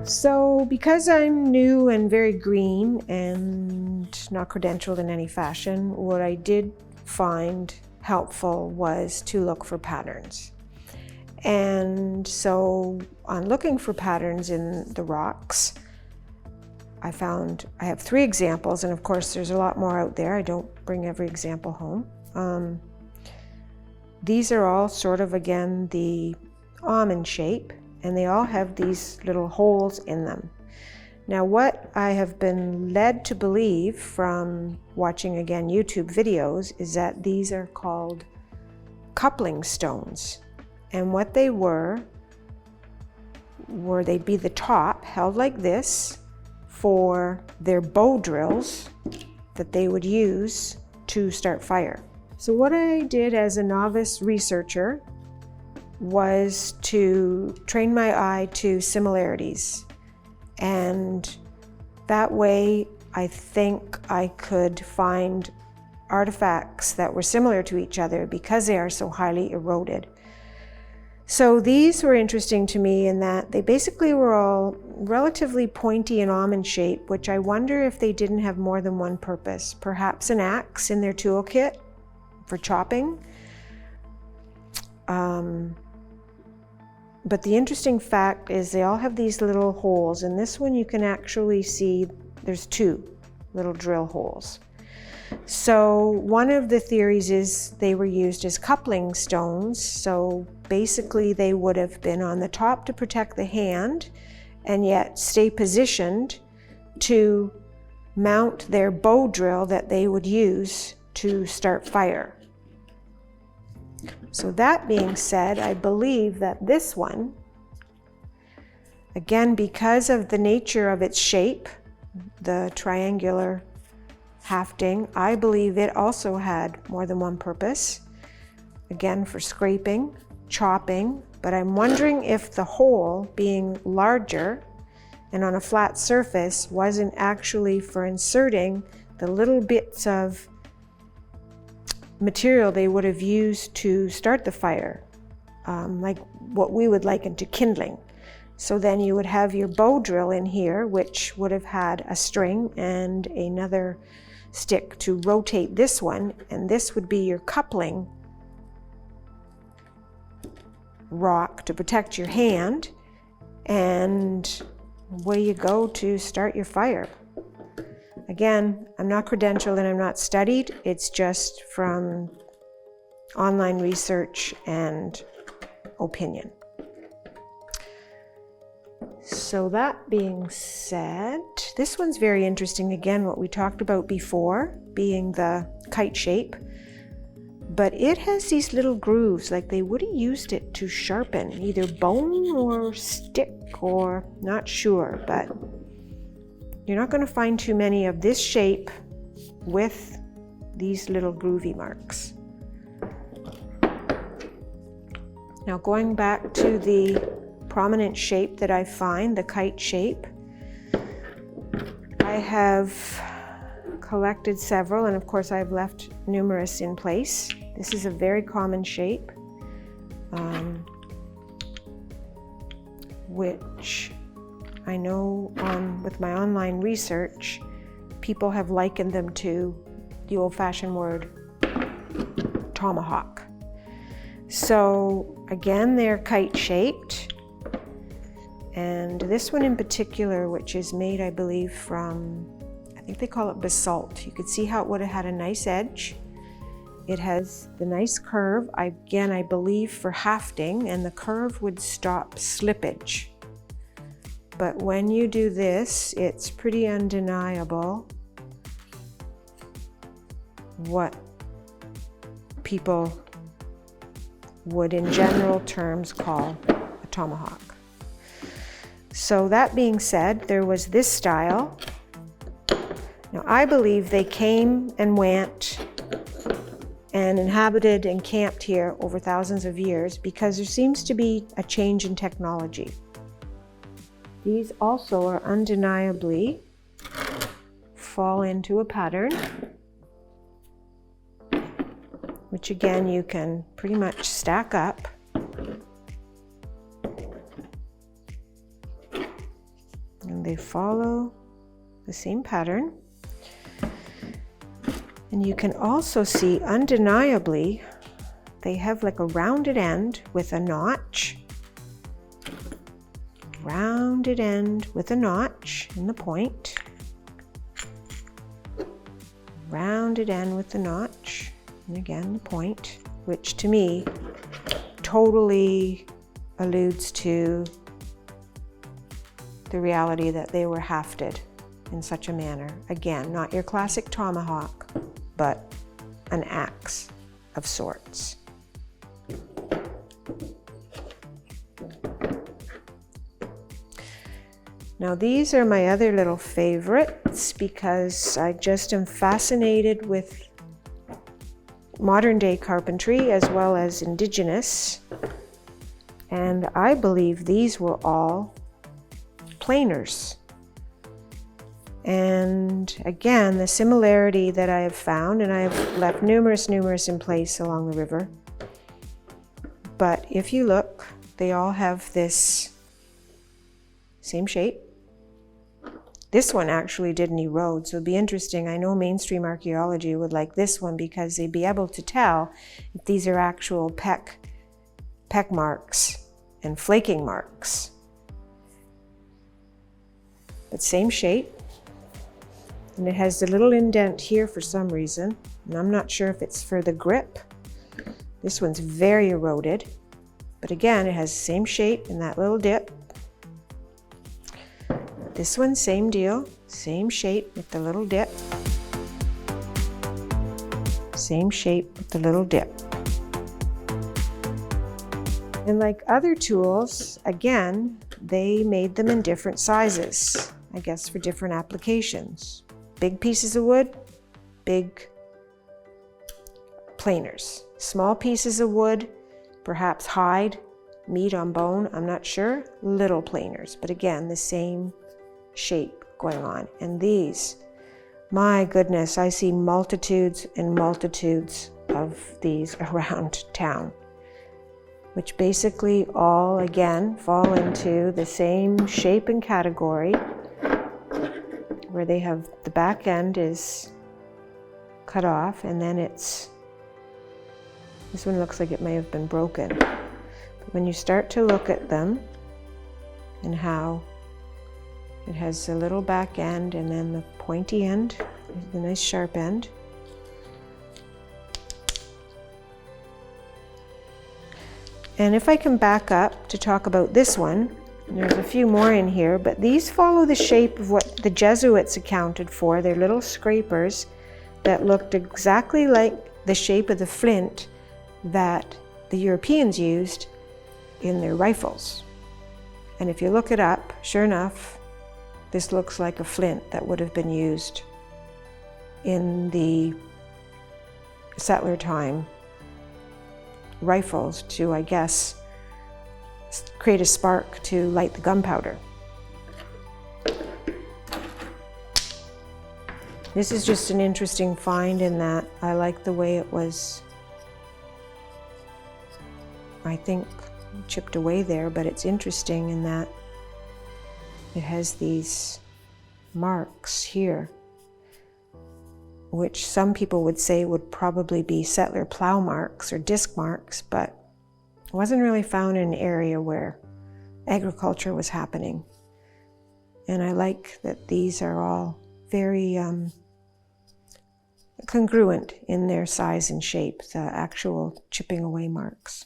So because I'm new and very green and not credentialed in any fashion, what I did find helpful was to look for patterns. And so on looking for patterns in the rocks, I have 3 examples, and of course there's a lot more out there. I don't bring every example home. These are all sort of, again, the almond shape, and they all have these little holes in them. Now, what I have been led to believe from watching, again, YouTube videos is that these are called coupling stones. And what they were they'd be the top held like this for their bow drills that they would use to start fire. So what I did as a novice researcher was to train my eye to similarities, and that way I think I could find artifacts that were similar to each other because they are so highly eroded. So these were interesting to me in that they basically were all relatively pointy and almond shape, which I wonder if they didn't have more than one purpose. Perhaps an axe in their toolkit for chopping. But the interesting fact is they all have these little holes, and this one you can actually see there's 2 little drill holes. So one of the theories is they were used as coupling stones. So basically they would have been on the top to protect the hand and yet stay positioned to mount their bow drill that they would use to start fire. So that being said, I believe that this one, again, because of the nature of its shape, the triangular hafting, I believe it also had more than one purpose. Again, for scraping, chopping, but I'm wondering if the hole being larger and on a flat surface wasn't actually for inserting the little bits of material they would have used to start the fire, like what we would liken to kindling. So then you would have your bow drill in here, which would have had a string and another stick to rotate this one, and this would be your coupling rock to protect your hand, and away you go to start your fire. Again, I'm not credentialed and I'm not studied. It's just from online research and opinion. So that being said, this one's very interesting. Again, what we talked about before, being the kite shape, but it has these little grooves, like they would have used it to sharpen either bone or stick, or not sure, but you're not going to find too many of this shape with these little groovy marks. Now going back to the prominent shape that I find, the kite shape, I have collected several, and of course I've left numerous in place. This is a very common shape, which I know with my online research, people have likened them to the old-fashioned word tomahawk. So again, they're kite-shaped. And this one in particular, which is made, I believe, from, I think they call it basalt. You could see how it would have had a nice edge. It has the nice curve, again, I believe for hafting, and the curve would stop slippage. But when you do this, it's pretty undeniable what people would in general terms call a tomahawk. So that being said, there was this style. Now I believe they came and went and inhabited and camped here over thousands of years because there seems to be a change in technology. These also are undeniably fall into a pattern, which again you can pretty much stack up. And they follow the same pattern. And you can also see undeniably they have like a rounded end with a notch. Rounded end with a notch in the point. Rounded end with the notch, and again the point, which to me totally alludes to the reality that they were hafted in such a manner. Again, not your classic tomahawk, but an axe of sorts. Now these are my other little favorites because I just am fascinated with modern day carpentry as well as indigenous. And I believe these were all planers. And again, the similarity that I have found, and I have left numerous in place along the river. But if you look, they all have this same shape. This one actually didn't erode, so it'd be interesting. I know mainstream archaeology would like this one because they'd be able to tell if these are actual peck marks and flaking marks. But same shape. And it has a little indent here for some reason, and I'm not sure if it's for the grip. This one's very eroded, but again, it has the same shape in that little dip. This one, same deal, same shape with the little dip. Same shape with the little dip. And like other tools, again, they made them in different sizes, I guess for different applications. Big pieces of wood, big planers. Small pieces of wood, perhaps hide, meat on bone, I'm not sure, little planers. But again, the same shape going on. And these, my goodness, I see multitudes and multitudes of these around town, which basically all, again, fall into the same shape and category, where they have the back end is cut off, and then this one looks like it may have been broken. But when you start to look at them and how it has a little back end and then the pointy end, the nice sharp end. And if I can back up to talk about this one, there's a few more in here, but these follow the shape of what the Jesuits accounted for. They're little scrapers that looked exactly like the shape of the flint that the Europeans used in their rifles. And if you look it up, sure enough, this looks like a flint that would have been used in the settler time rifles to, I guess, create a spark to light the gunpowder. This is just an interesting find in that I like the way it was, I think, chipped away there, but it's interesting in that it has these marks here, which some people would say would probably be settler plow marks or disc marks, but it wasn't really found in an area where agriculture was happening. And I like that these are all very congruent in their size and shape, the actual chipping away marks.